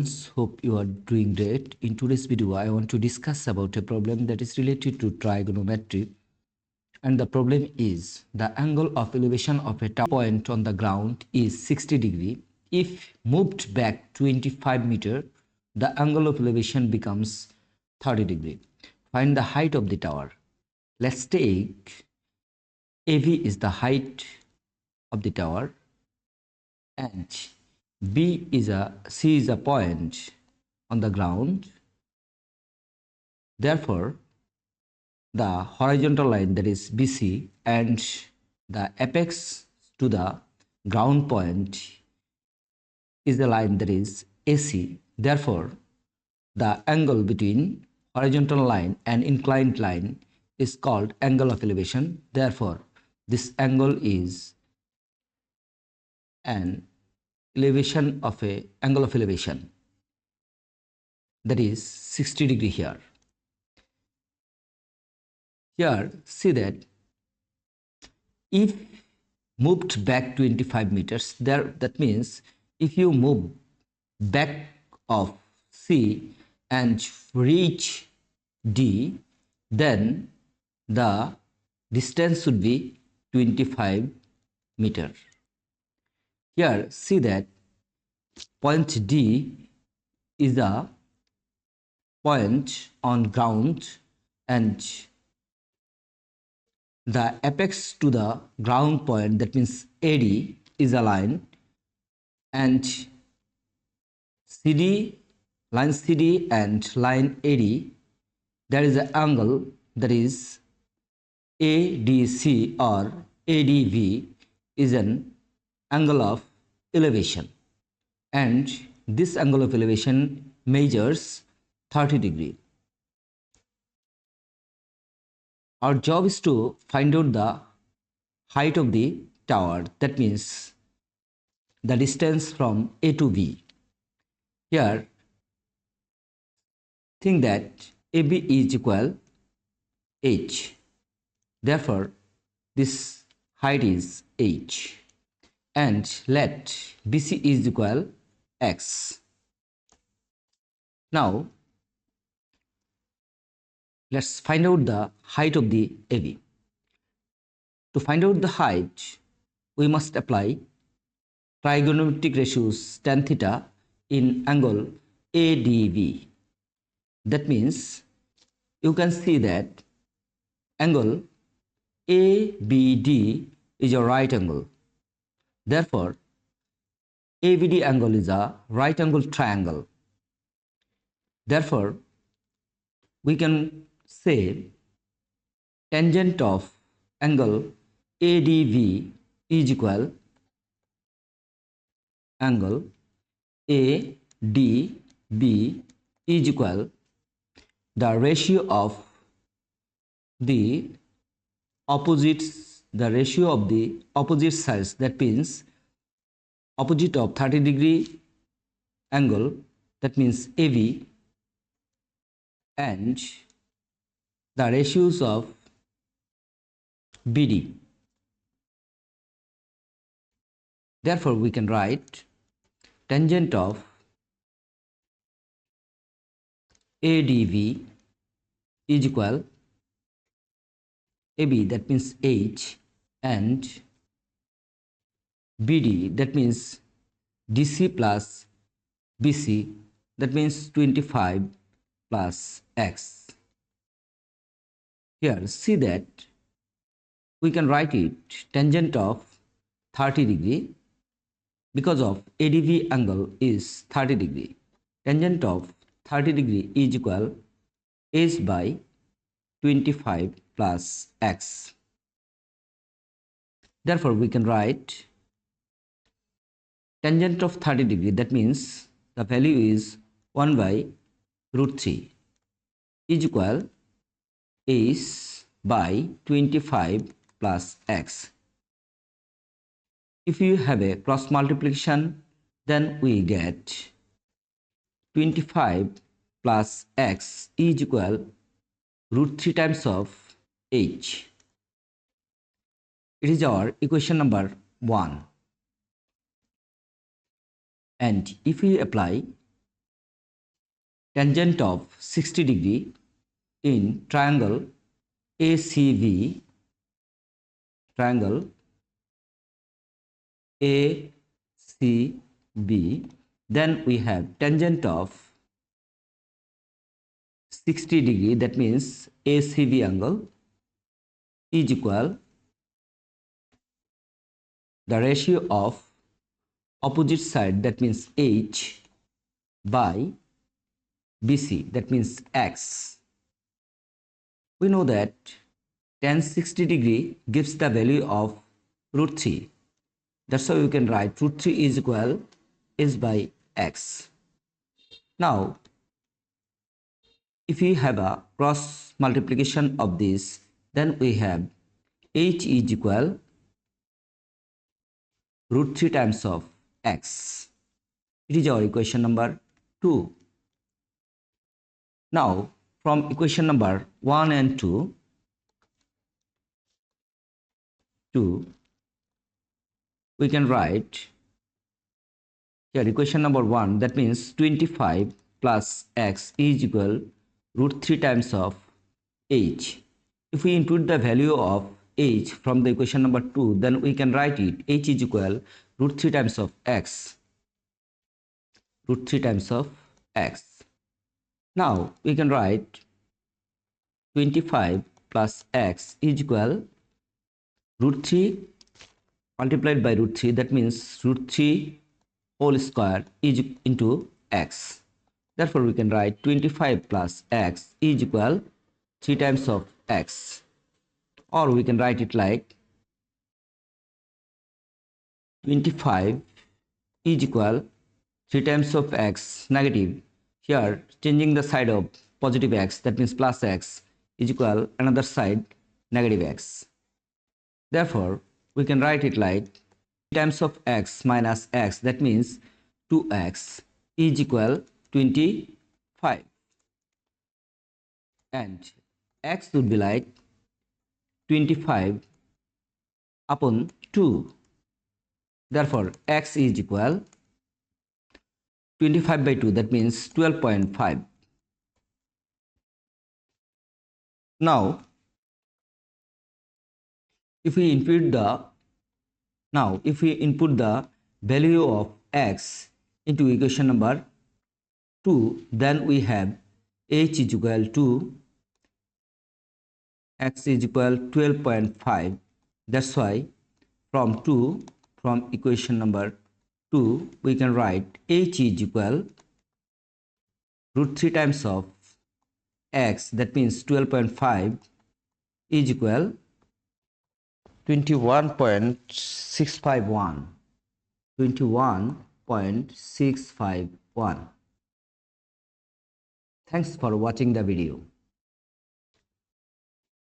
Hope you are doing great. In today's video, I want to discuss about a problem that is related to trigonometry. And the problem is the angle of elevation of a tower point on the ground is 60 degree. If moved back 25 meter, the angle of elevation becomes 30 degree. Find the height of the tower. Let's take AV is the height of the tower and C is a point on the ground. Therefore, the horizontal line, that is BC, and the apex to the ground point is the line, that is AC. Therefore, the angle between horizontal line and inclined line is called angle of elevation. Therefore, this angle is an angle of elevation, that is 60 degree here. Here, see that if moved back 25 meters, that means if you move back of C and reach D, then the distance should be 25 meter. Here, see that point D is a point on ground and the apex to the ground point, that means AD, is a line, and line CD and line AD, there is an angle, that is ADC or ADV is an angle of elevation, and this angle of elevation measures 30 degree. Our job is to find out the height of the tower, that means the distance from A to B. Here, think that AB is equal H. Therefore, this height is H. And let BC is equal X. Now, let's find out the height of the AB. To find out the height, we must apply trigonometric ratios tan theta in angle ADV. That means you can see that angle ABD is a right angle. Therefore, ABD angle is a right angle triangle. Therefore, we can say tangent of angle ADV is equal angle ADB is equal the ratio of the opposite sides, that means opposite of 30 degree angle, that means AV, and the ratios of BD. Therefore, we can write tangent of ADV is equal AB, that means H, and BD, that means DC plus BC, that means 25 plus X. Here, see that we can write it tangent of 30 degree because of ADV angle is 30 degree. Tangent of 30 degree is equal H by 25 plus X. Therefore, we can write tangent of 30 degree, that means the value is 1 by root 3 is equal H by 25 plus X. If you have a cross multiplication, then we get 25 plus X is equal root 3 times of H. It is our equation number 1. And if we apply tangent of 60 degree in triangle ACV, triangle ACB, then we have tangent of 60 degree, that means ACB angle is equal the ratio of opposite side, that means H, by BC, that means X. We know that tan 60 degree gives the value of root 3. That's why we can write root 3 is equal H by X. Now, if we have a cross multiplication of this, then we have H is equal root 3 times of X. It is our equation number 2. Now, from equation number 1 and 2, we can write here equation number 1, that means 25 plus X is equal root 3 times of H. If we input the value of H from the equation number 2, then we can write it H is equal root 3 times of X. Root 3 times of X. Now we can write 25 plus X is equal root 3 multiplied by root 3, that means root 3 whole square is into X. Therefore we can write 25 plus X is equal 3 times of X, or we can write it like 25 is equal 3 times of X negative. Here changing the side of positive X, that means plus X, is equal another side negative X. Therefore we can write it like 3 times of X minus X, that means 2X is equal 25, and X would be like 25 upon 2. Therefore X is equal 25 by 2, that means 12.5. Now if we input the value of X into equation number 2, then we have H is equal to X is equal 12.5. That's why from equation number 2 we can write H is equal root 3 times of X, that means 12.5 is equal 21.651. 21.651. Thanks for watching the video.